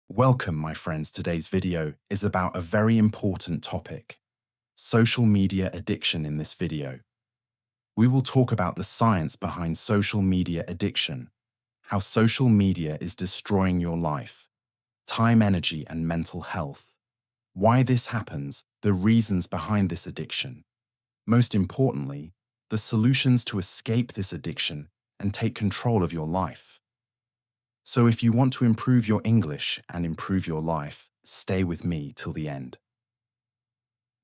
Welcome, my friends. Today's video is about a very important topic, social media addiction. In this video, we will talk about the science behind social media addiction, how social media is destroying your life, time, energy, and mental health, why this happens, the reasons behind this addiction, most importantly, the solutions to escape this addiction and take control of your life. So if you want to improve your English and improve your life, stay with me till the end.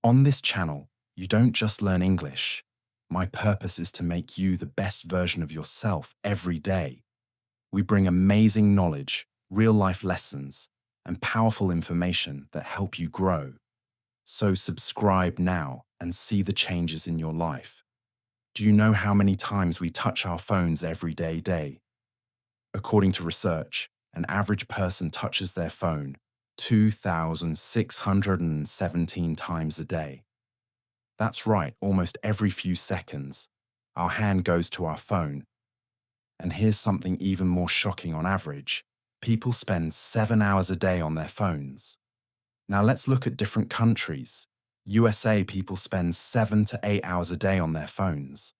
On this channel, you don't just learn English. My purpose is to make you the best version of yourself every day. We bring amazing knowledge, real-life lessons, and powerful information that help you grow. So subscribe now and see the changes in your life. Do you know how many times we touch our phones every day? According to research, an average person touches their phone 2,617 times a day. That's right, almost every few seconds, our hand goes to our phone. And here's something even more shocking. On average, people spend 7 hours a day on their phones. Now let's look at different countries. USA, people spend 7 to 8 hours a day on their phones.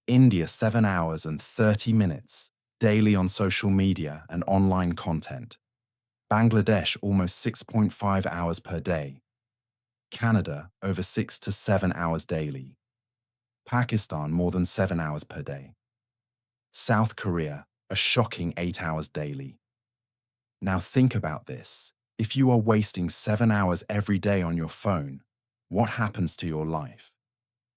India, 7 hours and 30 minutes daily on social media and online content. Bangladesh, almost 6.5 hours per day. Canada, over 6 to 7 hours daily. Pakistan, more than 7 hours per day. South Korea, a shocking 8 hours daily. Now think about this. If you are wasting 7 hours every day on your phone, what happens to your life?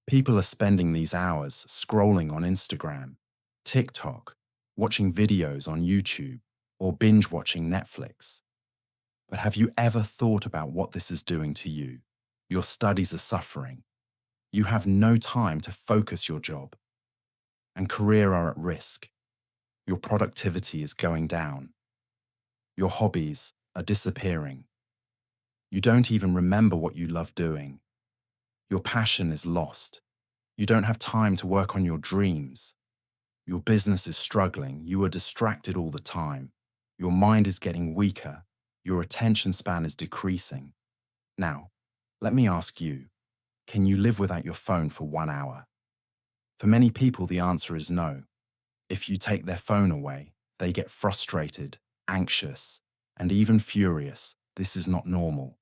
People are spending these hours scrolling on Instagram, TikTok, watching videos on YouTube, or binge watching Netflix. But have you ever thought about what this is doing to you? Your studies are suffering. You have no time to focus your job. And career are at risk. Your productivity is going down. Your hobbies are disappearing. You don't even remember what you love doing. Your passion is lost. You don't have time to work on your dreams. Your business is struggling. You are distracted all the time. Your mind is getting weaker. Your attention span is decreasing. Now, let me ask you, can you live without your phone for 1 hour? For many people, the answer is no. If you take their phone away, they get frustrated, anxious, and even furious. This is not normal.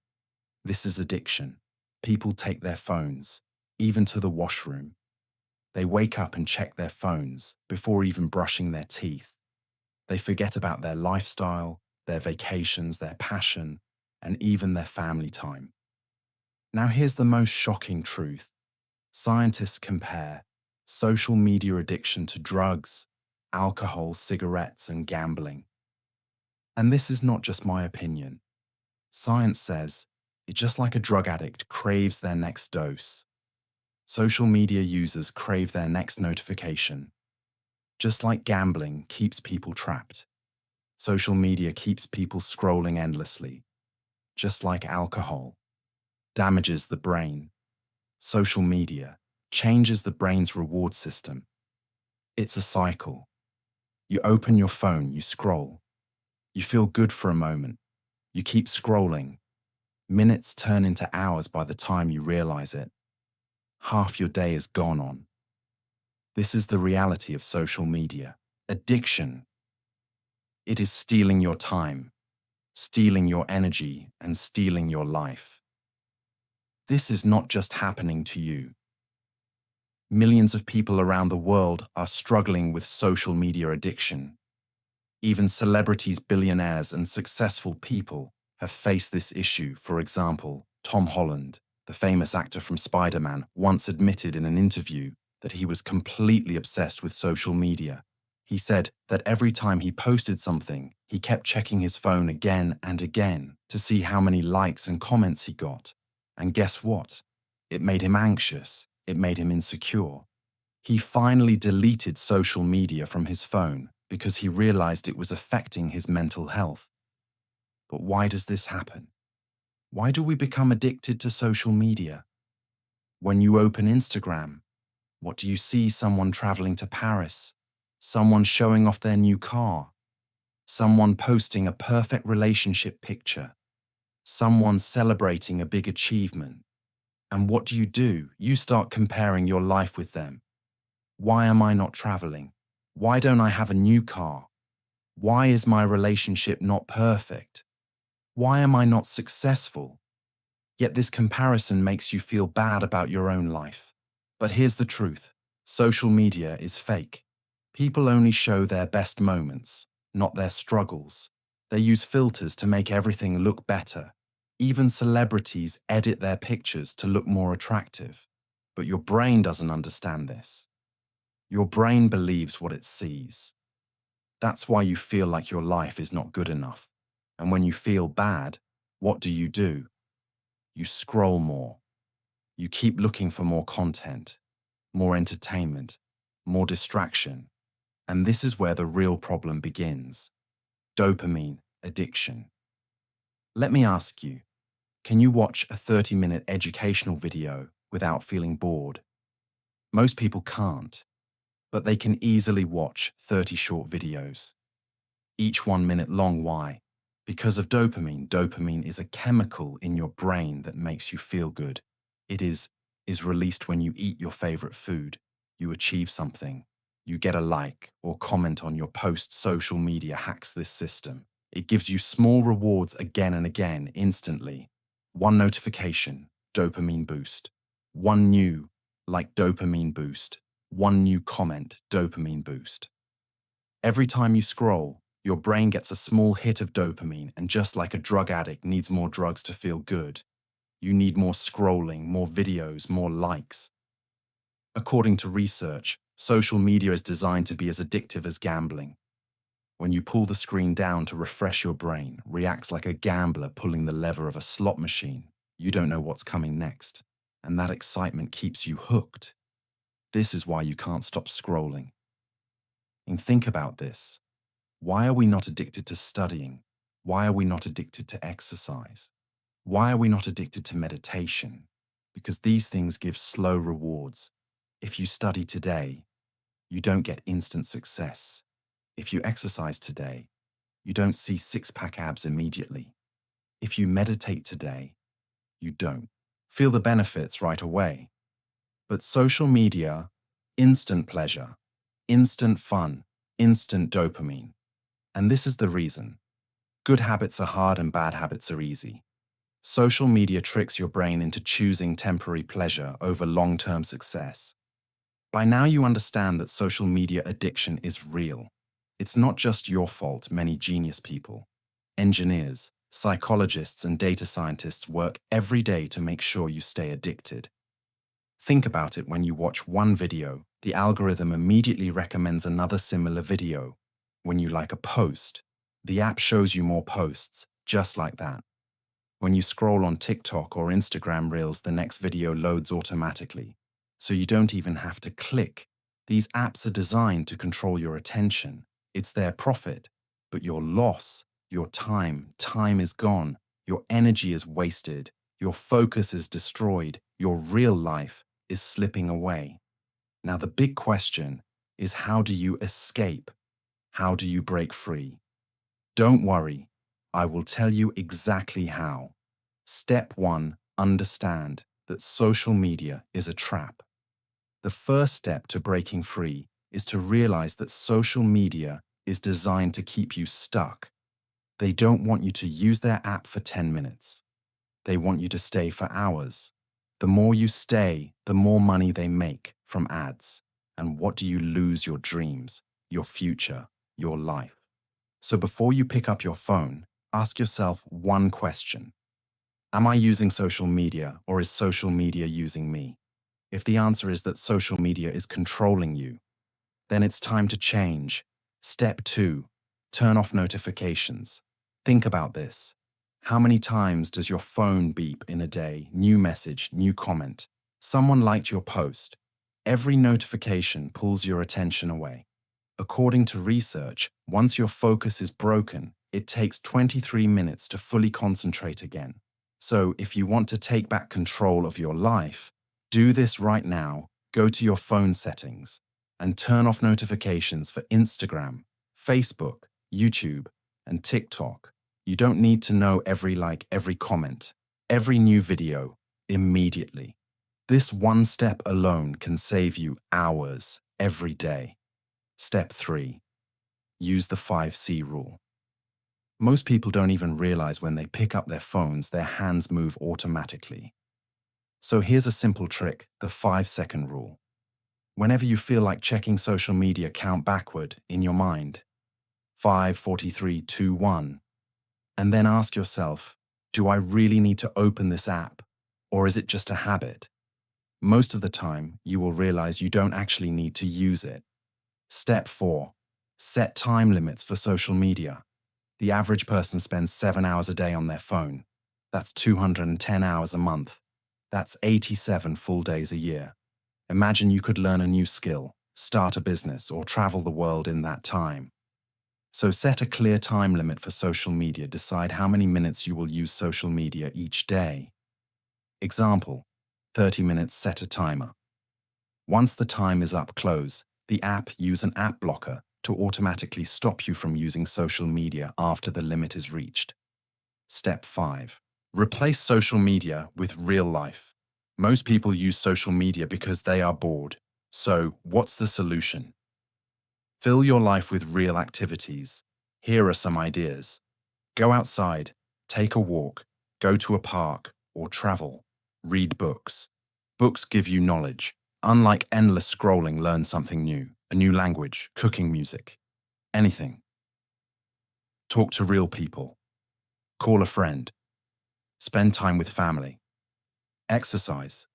This is addiction. People take their phones, even to the washroom. They wake up and check their phones before even brushing their teeth. They forget about their lifestyle, their vacations, their passion, and even their family time. Now here's the most shocking truth. Scientists compare social media addiction to drugs, alcohol, cigarettes, and gambling. And this is not just my opinion. Science says it's just like a drug addict craves their next dose. Social media users crave their next notification. Just like gambling keeps people trapped, social media keeps people scrolling endlessly. Just like alcohol damages the brain, social media changes the brain's reward system. It's a cycle. You open your phone, you scroll. You feel good for a moment. You keep scrolling. Minutes turn into hours by the time you realize it. Half your day is gone on. This is the reality of social media. Addiction. It is stealing your time, stealing your energy, and stealing your life. This is not just happening to you. Millions of people around the world are struggling with social media addiction. Even celebrities, billionaires, and successful people have faced this issue. For example, Tom Holland, the famous actor from Spider-Man, once admitted in an interview that he was completely obsessed with social media. He said that every time he posted something, he kept checking his phone again and again to see how many likes and comments he got. And guess what? It made him anxious. It made him insecure. He finally deleted social media from his phone because he realized it was affecting his mental health. But why does this happen? Why do we become addicted to social media? When you open Instagram, what do you see? Someone traveling to Paris, someone showing off their new car, someone posting a perfect relationship picture, someone celebrating a big achievement. And what do? You start comparing your life with them. Why am I not traveling? Why don't I have a new car? Why is my relationship not perfect? Why am I not successful? Yet this comparison makes you feel bad about your own life. But here's the truth. Social media is fake. People only show their best moments, not their struggles. They use filters to make everything look better. Even celebrities edit their pictures to look more attractive. But your brain doesn't understand this. Your brain believes what it sees. That's why you feel like your life is not good enough. And when you feel bad, what do? You scroll more. You keep looking for more content, more entertainment, more distraction. And this is where the real problem begins. Dopamine addiction. Let me ask you, can you watch a 30-minute educational video without feeling bored? Most people can't, but they can easily watch 30 short videos, each 1 minute long. Why? Because of dopamine. Dopamine is a chemical in your brain that makes you feel good. It is released when you eat your favorite food, you achieve something, you get a like or comment on your post. Social media hacks this system. It gives you small rewards again and again, instantly. One notification, dopamine boost. One new, like, dopamine boost. One new comment, dopamine boost. Every time you scroll, your brain gets a small hit of dopamine, and just like a drug addict needs more drugs to feel good, you need more scrolling, more videos, more likes. According to research, social media is designed to be as addictive as gambling. When you pull the screen down to refresh your brain, reacts like a gambler pulling the lever of a slot machine. You don't know what's coming next, and that excitement keeps you hooked. This is why you can't stop scrolling. And think about this. Why are we not addicted to studying? Why are we not addicted to exercise? Why are we not addicted to meditation? Because these things give slow rewards. If you study today, you don't get instant success. If you exercise today, you don't see six-pack abs immediately. If you meditate today, you don't feel the benefits right away. But social media, instant pleasure, instant fun, instant dopamine. And this is the reason. Good habits are hard and bad habits are easy. Social media tricks your brain into choosing temporary pleasure over long-term success. By now you understand that social media addiction is real. It's not just your fault. Many genius people, engineers, psychologists, and data scientists work every day to make sure you stay addicted. Think about it. When you watch one video, the algorithm immediately recommends another similar video. When you like a post, the app shows you more posts, just like that. When you scroll on TikTok or Instagram Reels, the next video loads automatically, so you don't even have to click. These apps are designed to control your attention. It's their profit, but your loss, your time is gone, your energy is wasted, your focus is destroyed, your real life is slipping away. Now the big question is, how do you escape? How do you break free? Don't worry, I will tell you exactly how. Step 1, understand that social media is a trap. The first step to breaking free is to realize that social media is designed to keep you stuck. They don't want you to use their app for 10 minutes. They want you to stay for hours. The more you stay, the more money they make from ads. And what do you lose? Your dreams, your future, your life. So before you pick up your phone, ask yourself one question. Am I using social media, or is social media using me? If the answer is that social media is controlling you, then it's time to change. Step 2, turn off notifications. Think about this. How many times does your phone beep in a day? New message, new comment. Someone liked your post. Every notification pulls your attention away. According to research, once your focus is broken, it takes 23 minutes to fully concentrate again. So if you want to take back control of your life, do this right now. Go to your phone settings and turn off notifications for Instagram, Facebook, YouTube, and TikTok. You don't need to know every like, every comment, every new video immediately. This one step alone can save you hours every day. Step 3. Use the 5C rule. Most people don't even realize when they pick up their phones, their hands move automatically. So here's a simple trick, the 5-second rule. Whenever you feel like checking social media, count backward in your mind. 5, 43, 2, 1. And then ask yourself, do I really need to open this app? Or is it just a habit? Most of the time, you will realize you don't actually need to use it. Step 4. Set time limits for social media. The average person spends 7 hours a day on their phone. That's 210 hours a month. That's 87 full days a year. Imagine you could learn a new skill, start a business, or travel the world in that time. So set a clear time limit for social media. Decide how many minutes you will use social media each day. Example, 30 minutes, set a timer. Once the time is up, close the app. Use an app blocker to automatically stop you from using social media after the limit is reached. Step 5. Replace social media with real life. Most people use social media because they are bored. So, what's the solution? Fill your life with real activities. Here are some ideas. Go outside, take a walk, go to a park, or travel. Read books. Books give you knowledge. Unlike endless scrolling, learn something new, a new language, cooking, music, anything. Talk to real people. Call a friend. Spend time with family. Exercise.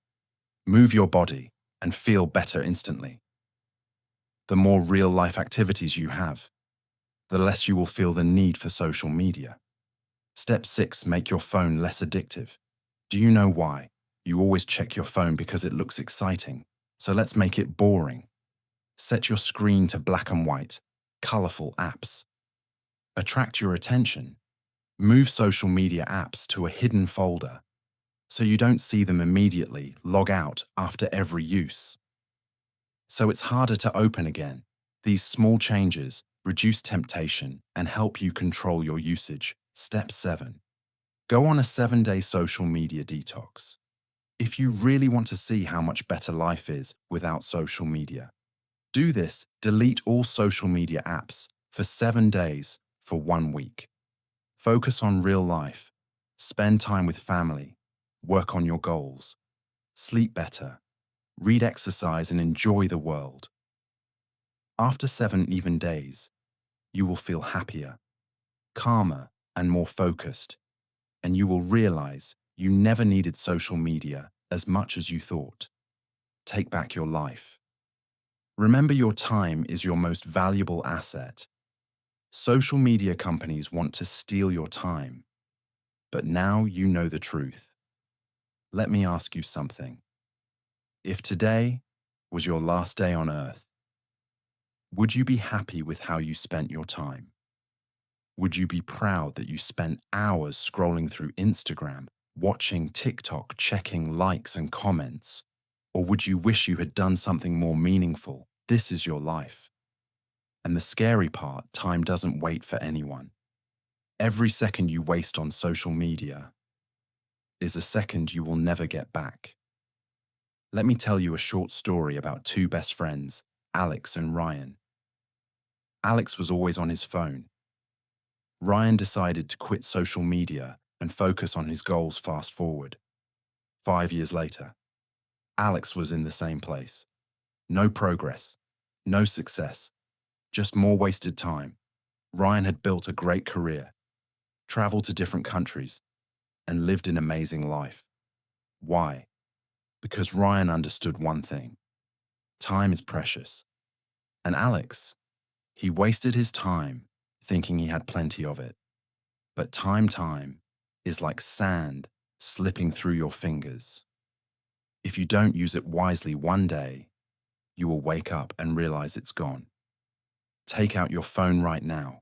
Move your body and feel better instantly. The more real-life activities you have, the less you will feel the need for social media. Step 6. Make your phone less addictive. Do you know why? You always check your phone because it looks exciting. So let's make it boring. Set your screen to black and white, colorful apps. Attract your attention. Move social media apps to a hidden folder so you don't see them immediately. Log out after every use, so it's harder to open again. These small changes reduce temptation and help you control your usage. Step 7. Go on a 7-day social media detox. If you really want to see how much better life is without social media, do this. Delete all social media apps for 7 days for 1 week. Focus on real life. Spend time with family. Work on your goals. Sleep better. Read, exercise, and enjoy the world. After 7 even days, you will feel happier, calmer, and more focused, and you will realize you never needed social media as much as you thought. Take back your life. Remember, your time is your most valuable asset. Social media companies want to steal your time, but now you know the truth. Let me ask you something. If today was your last day on Earth, would you be happy with how you spent your time? Would you be proud that you spent hours scrolling through Instagram, watching TikTok, checking likes and comments? Or would you wish you had done something more meaningful? This is your life. And the scary part, time doesn't wait for anyone. Every second you waste on social media is a second you will never get back. Let me tell you a short story about 2 best friends, Alex and Ryan. Alex was always on his phone. Ryan decided to quit social media and focus on his goals. Fast forward. 5 years later, Alex was in the same place. No progress, no success, just more wasted time. Ryan had built a great career, traveled to different countries, and lived an amazing life. Why? Because Ryan understood one thing. Time is precious. And Alex, he wasted his time thinking he had plenty of it. But time is like sand slipping through your fingers. If you don't use it wisely, one day, you will wake up and realize it's gone. Take out your phone right now.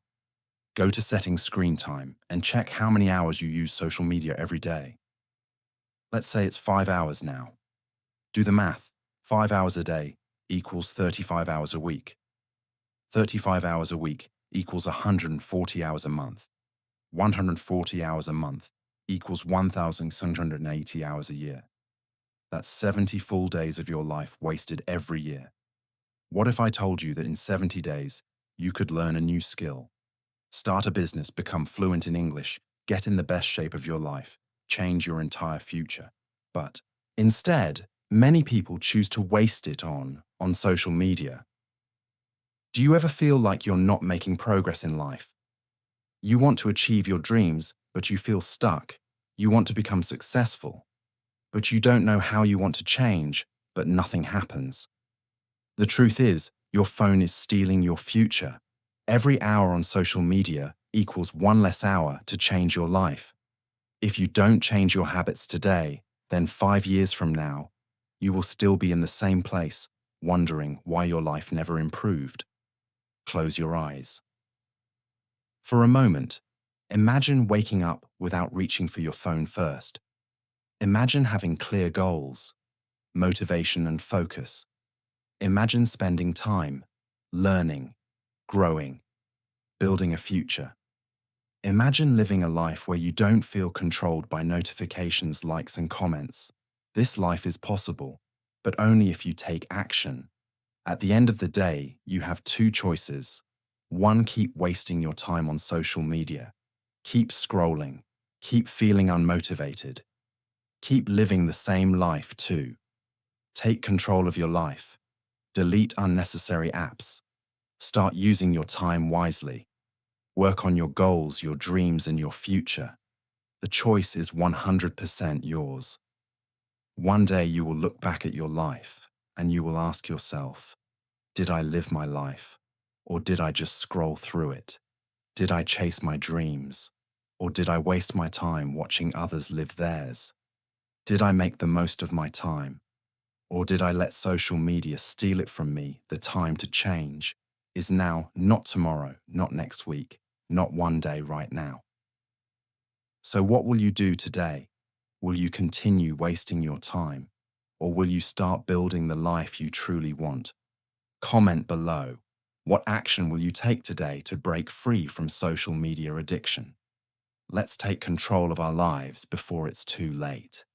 Go to settings, screen time, and check how many hours you use social media every day. Let's say it's 5 hours now. Do the math. 5 hours a day equals 35 hours a week. 35 hours a week equals 140 hours a month. 140 hours a month equals 1,680 hours a year. That's 70 full days of your life wasted every year. What if I told you that in 70 days, you could learn a new skill, start a business, become fluent in English, get in the best shape of your life, change your entire future? But instead, many people choose to waste it on social media. Do you ever feel like you're not making progress in life? You want to achieve your dreams, but you feel stuck. You want to become successful, but you don't know how you want to change, but nothing happens. The truth is, your phone is stealing your future. Every hour on social media equals one less hour to change your life. If you don't change your habits today, then 5 years from now, you will still be in the same place, wondering why your life never improved. Close your eyes. For a moment, imagine waking up without reaching for your phone first. Imagine having clear goals, motivation and focus. Imagine spending time, learning, growing, building a future. Imagine living a life where you don't feel controlled by notifications, likes and comments. This life is possible, but only if you take action. At the end of the day, you have two choices. One, keep wasting your time on social media. Keep scrolling. Keep feeling unmotivated. Keep living the same life too. Take control of your life. Delete unnecessary apps. Start using your time wisely. Work on your goals, your dreams, and your future. The choice is 100% yours. One day you will look back at your life and you will ask yourself, did I live my life? Or did I just scroll through it? Did I chase my dreams? Or did I waste my time watching others live theirs? Did I make the most of my time? Or did I let social media steal it from me? The time to change is now, not tomorrow, not next week, not one day right now. So what will you do today? Will you continue wasting your time? Or will you start building the life you truly want? Comment below. What action will you take today to break free from social media addiction? Let's take control of our lives before it's too late.